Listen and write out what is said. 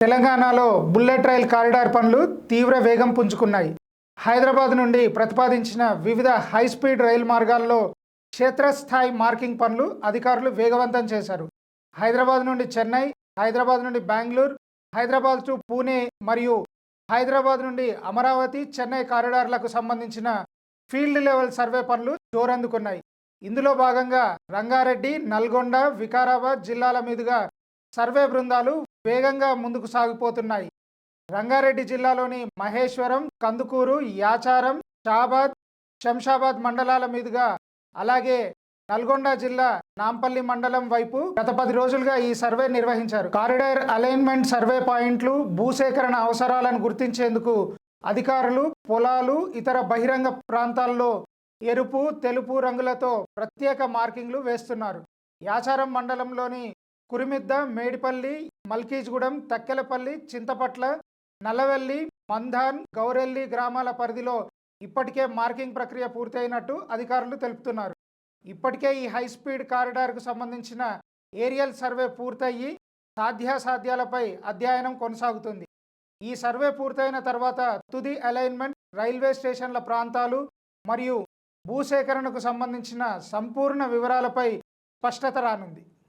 తెలంగాణలో bullet rail corridor పనులు తీవ్ర వేగం పుంజుకున్నాయి. హైదరాబాద్ నుండి ప్రతిపాదించిన వివిధ హైస్పీడ్ రైలు మార్గాల్లో క్షేత్రస్థాయి మార్కింగ్ పనులు అధికారులు వేగవంతం చేశారు. హైదరాబాద్ నుండి చెన్నై, హైదరాబాద్ నుండి బెంగళూరు, హైదరాబాద్ టు పూణే మరియు హైదరాబాద్ నుండి అమరావతి, చెన్నై కారిడార్లకు సంబంధించిన ఫీల్డ్ లెవెల్ సర్వే పనులు జోరందుకున్నాయి. ఇందులో భాగంగా రంగారెడ్డి, నల్గొండ, వికారాబాద్ జిల్లాల మీదుగా సర్వే బృందాలు వేగంగా ముందుకు సాగిపోతున్నాయి. రంగారెడ్డి జిల్లాలోని మహేశ్వరం, కందుకూరు, యాచారం, షాబాద్, శంషాబాద్ మండలాల మీదుగా, అలాగే నల్గొండ జిల్లా నాంపల్లి మండలం వైపు గత 10 రోజులుగా ఈ సర్వే నిర్వహించారు. కారిడార్ అలైన్మెంట్ సర్వే పాయింట్లు, భూసేకరణ అవసరాలను గుర్తించేందుకు అధికారులు పొలాలు, ఇతర బహిరంగ ప్రాంతాల్లో ఎరుపు, తెలుపు రంగులతో ప్రత్యేక మార్కింగ్లు వేస్తున్నారు. యాచారం మండలంలోని కురిమిద్ద, మేడిపల్లి, మల్కీజ్గూడెం, తక్కెలపల్లి, చింతపట్ల, నల్లవెల్లి, మంధాన్, గౌరెల్లి గ్రామాల పరిధిలో ఇప్పటికే మార్కింగ్ ప్రక్రియ పూర్తయినట్టు అధికారులు తెలుపుతున్నారు. ఇప్పటికే ఈ హైస్పీడ్ కారిడార్కు సంబంధించిన ఏరియల్ సర్వే పూర్తయి సాధ్యాసాధ్యాలపై అధ్యయనం కొనసాగుతుంది. ఈ సర్వే పూర్తయిన తర్వాత తుది అలైన్మెంట్, రైల్వే స్టేషన్ల ప్రాంతాలు మరియు భూసేకరణకు సంబంధించిన సంపూర్ణ వివరాలపై స్పష్టత రానుంది.